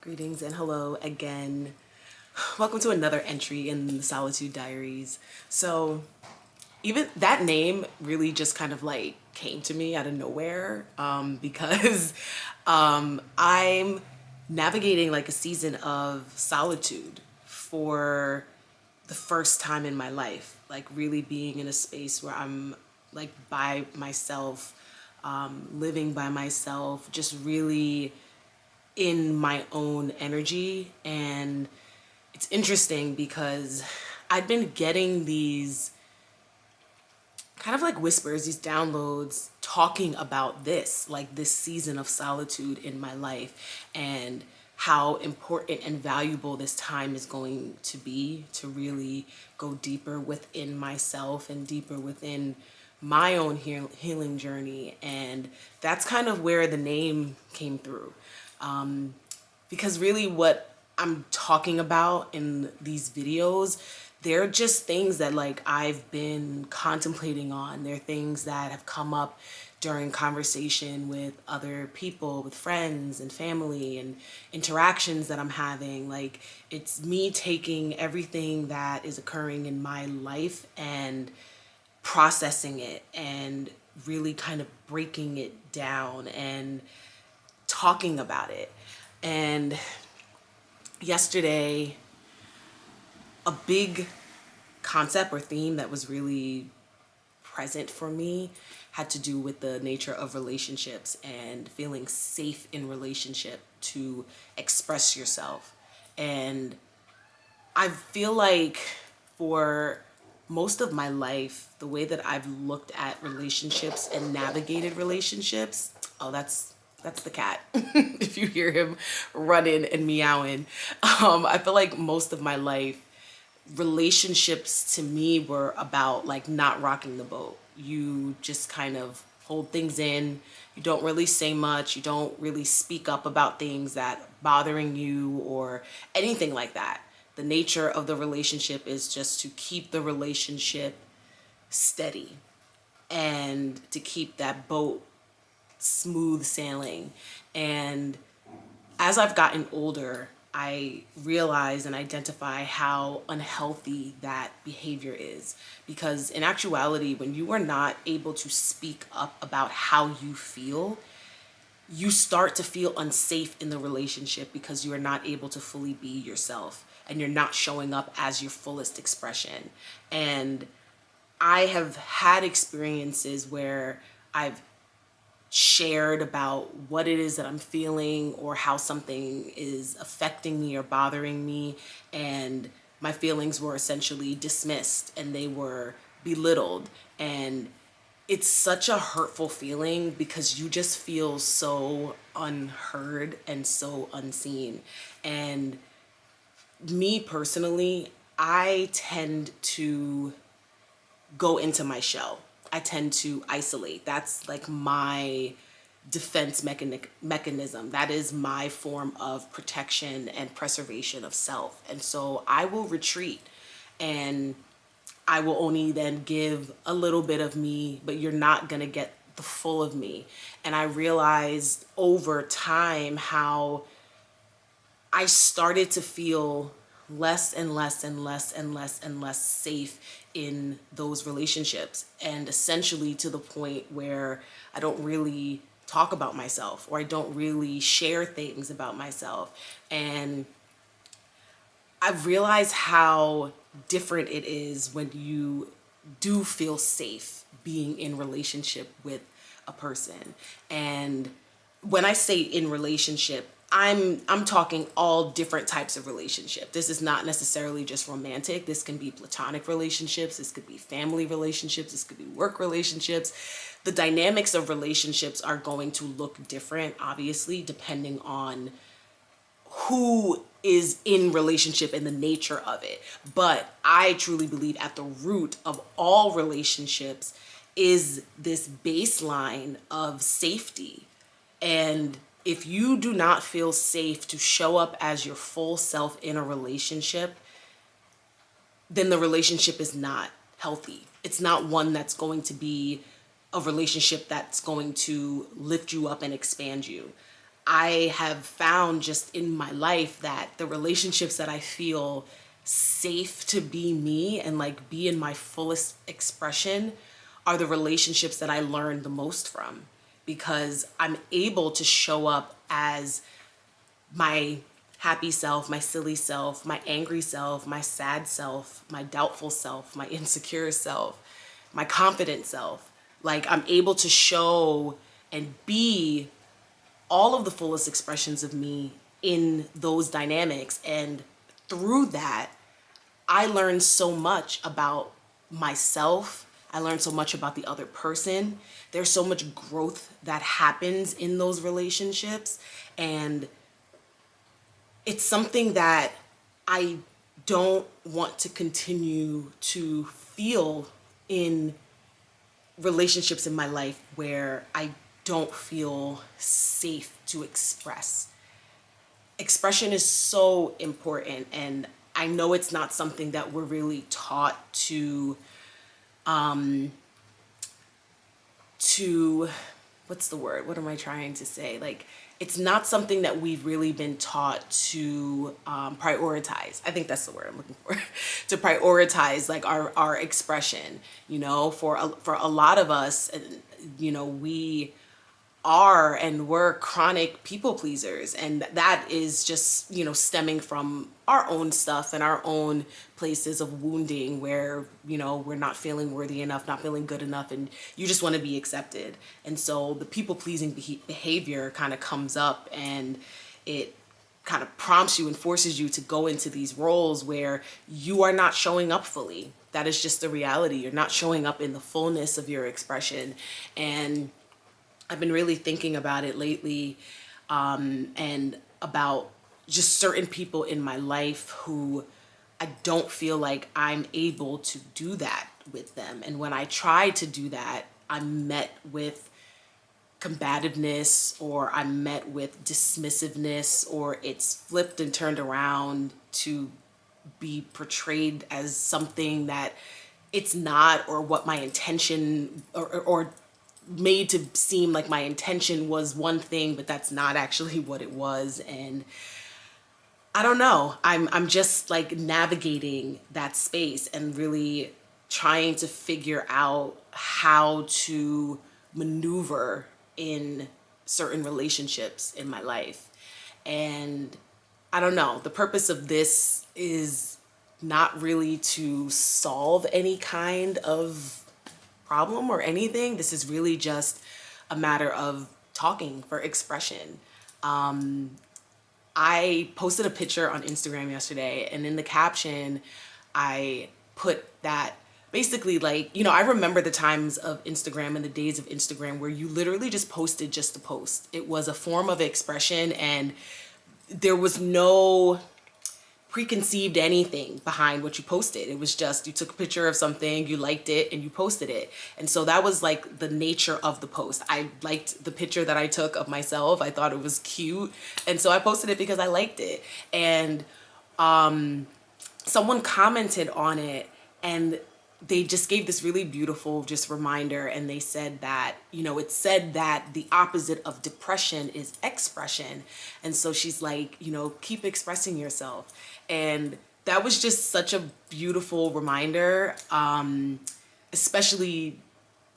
Greetings and hello again. Welcome to another entry in the Solitude Diaries. So, even that name really just kind of like came to me out of nowhere because I'm navigating like a season of solitude for the first time in my life, like really being in a space where I'm like by myself, living by myself, just really in my own energy. And it's interesting because I'd been getting these kind of like whispers, these downloads talking about this, like this season of solitude in my life and how important and valuable this time is going to be to really go deeper within myself and deeper within my own healing journey. And that's kind of where the name came through. Because really what I'm talking about in these videos, they're just things that like I've been contemplating on. They're things that have come up during conversation with other people, with friends and family and interactions that I'm having. Like it's me taking everything that is occurring in my life and processing it and really kind of breaking it down and talking about it. And yesterday, a big concept or theme that was really present for me had to do with the nature of relationships and feeling safe in relationship to express yourself. And I feel like for most of my life, the way that I've looked at relationships and navigated relationships, oh, that's the cat. If you hear him running and meowing, I feel like most of my life, relationships to me were about like not rocking the boat. You just kind of hold things in. You don't really say much. You don't really speak up about things that bothering you or anything like that. The nature of the relationship is just to keep the relationship steady and to keep that boat smooth sailing. And as I've gotten older, I realize and identify how unhealthy that behavior is. Because in actuality, when you are not able to speak up about how you feel, you start to feel unsafe in the relationship because you are not able to fully be yourself and you're not showing up as your fullest expression. And I have had experiences where I've shared about what it is that I'm feeling or how something is affecting me or bothering me, and my feelings were essentially dismissed and they were belittled. And it's such a hurtful feeling because you just feel so unheard and so unseen. And me personally, I tend to go into my shell. I tend to isolate. That's like my defense mechanism. That is my form of protection and preservation of self. And so I will retreat and I will only then give a little bit of me, but you're not going to get the full of me. And I realized over time how I started to feel less and less and less and less and less safe in those relationships. And essentially to the point where I don't really talk about myself or I don't really share things about myself. And I've realized how different it is when you do feel safe being in relationship with a person. And when I say in relationship, I'm talking all different types of relationship. This is not necessarily just romantic. This can be platonic relationships. This could be family relationships. This could be work relationships. The dynamics of relationships are going to look different, obviously, depending on who is in relationship and the nature of it. But I truly believe at the root of all relationships is this baseline of safety. And if you do not feel safe to show up as your full self in a relationship, then the relationship is not healthy. It's not one that's going to be a relationship that's going to lift you up and expand you. I have found just in my life that the relationships that I feel safe to be me and like be in my fullest expression are the relationships that I learn the most from, because I'm able to show up as my happy self, my silly self, my angry self, my sad self, my doubtful self, my insecure self, my confident self. Like I'm able to show and be all of the fullest expressions of me in those dynamics. And through that, I learned so much about myself. I learned so much about the other person. There's so much growth that happens in those relationships. And it's something that I don't want to continue to feel in relationships in my life where I don't feel safe to express. Expression is so important, and I know it's not something that we're really taught to what's the word? What am I trying to say? Like, it's not something that we've really been taught to prioritize. I think that's the word I'm looking for. To prioritize like our expression, you know, for a lot of us, you know, we are and were chronic people pleasers, and that is just, you know, stemming from our own stuff and our own places of wounding where, you know, we're not feeling worthy enough, not feeling good enough, and you just want to be accepted. And so the people pleasing behavior kind of comes up, and it kind of prompts you and forces you to go into these roles where you are not showing up fully. That is just the reality. You're not showing up in the fullness of your expression. And I've been really thinking about it lately, and about just certain people in my life who I don't feel like I'm able to do that with them. And when I try to do that, I'm met with combativeness, or I'm met with dismissiveness, or it's flipped and turned around to be portrayed as something that it's not, or what my intention, or made to seem like my intention was one thing, but that's not actually what it was. And I don't know. I'm just like navigating that space and really trying to figure out how to maneuver in certain relationships in my life. And I don't know. The purpose of this is not really to solve any kind of problem or anything. This is really just a matter of talking for expression. I posted a picture on Instagram yesterday, and in the caption, I put that basically, like, you know, I remember the times of Instagram and the days of Instagram where you literally just posted just to post. It was a form of expression, and there was no preconceived anything behind what you posted. It was just, you took a picture of something, you liked it, and you posted it. And so that was like the nature of the post. I liked the picture that I took of myself. I thought it was cute. And so I posted it because I liked it. And someone commented on it, and they just gave this really beautiful just reminder, and they said that, you know, it said that the opposite of depression is expression. And so she's like, you know, keep expressing yourself. And that was just such a beautiful reminder, especially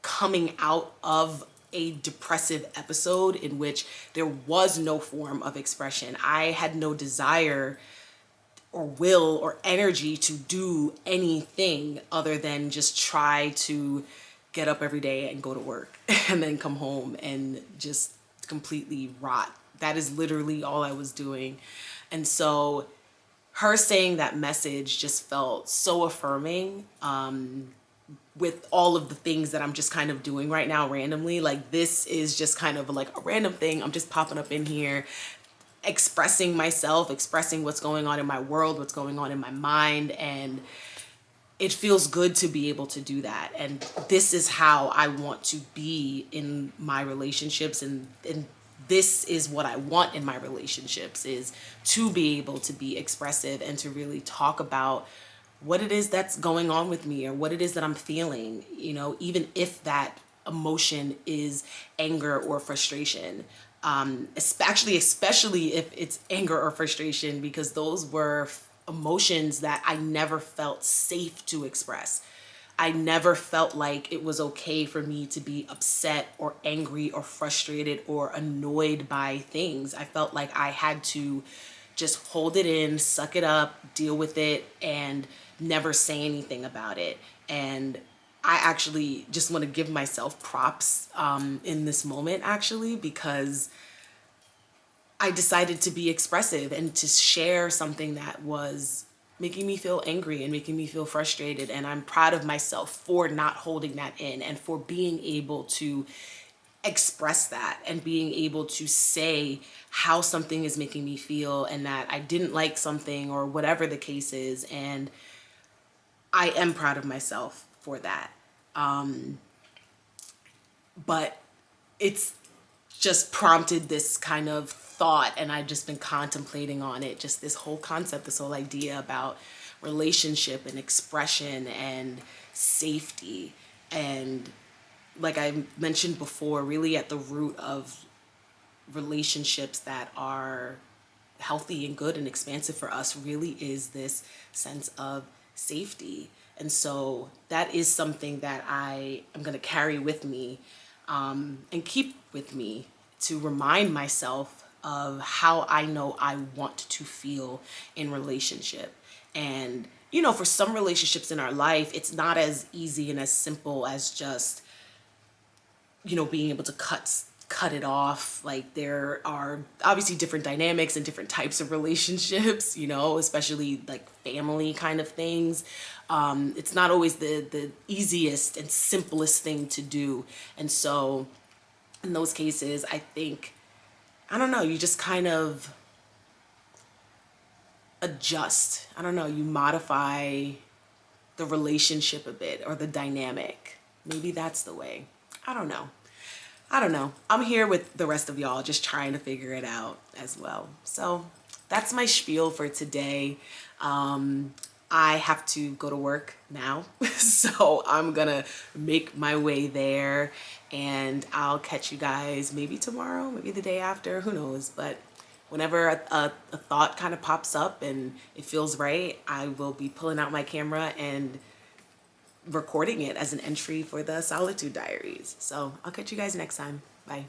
coming out of a depressive episode in which there was no form of expression. I had no desire or will or energy to do anything other than just try to get up every day and go to work and then come home and just completely rot. That is literally all I was doing. And so her saying that message just felt so affirming, with all of the things that I'm just kind of doing right now randomly. Like, this is just kind of like a random thing. I'm just popping up in here, expressing myself, expressing what's going on in my world, what's going on in my mind. And it feels good to be able to do that. And this is how I want to be in my relationships. And this is what I want in my relationships, is to be able to be expressive and to really talk about what it is that's going on with me, or what it is that I'm feeling, you know, even if that emotion is anger or frustration. especially if it's anger or frustration, because those were emotions that I never felt safe to express. I never felt like it was okay for me to be upset or angry or frustrated or annoyed by things. I felt like I had to just hold it in, suck it up, deal with it, and never say anything about it. And I actually just want to give myself props in this moment, actually, because I decided to be expressive and to share something that was making me feel angry and making me feel frustrated. And I'm proud of myself for not holding that in and for being able to express that and being able to say how something is making me feel and that I didn't like something or whatever the case is. And I am proud of myself for that. But it's just prompted this kind of thought, and I've just been contemplating on it, just this whole concept, this whole idea about relationship and expression and safety. And like I mentioned before, really at the root of relationships that are healthy and good and expansive for us really is this sense of safety. And so that is something that I am going to carry with me, and keep with me, to remind myself of how I know I want to feel in relationship. And, for some relationships in our life, it's not as easy and as simple as just being able to cut it off. Like, there are obviously different dynamics and different types of relationships, especially like family kind of things. It's not always the easiest and simplest thing to do. And so in those cases, I think, I don't know, you just kind of adjust. I don't know, you modify the relationship a bit, or the dynamic. Maybe that's the way. I don't know. I'm here with the rest of y'all just trying to figure it out as well. So that's my spiel for today. I have to go to work now, so I'm gonna make my way there, and I'll catch you guys maybe tomorrow, maybe the day after, who knows. But whenever a thought kind of pops up and it feels right, I will be pulling out my camera and recording it as an entry for the Solitude Diaries. So I'll catch you guys next time. Bye.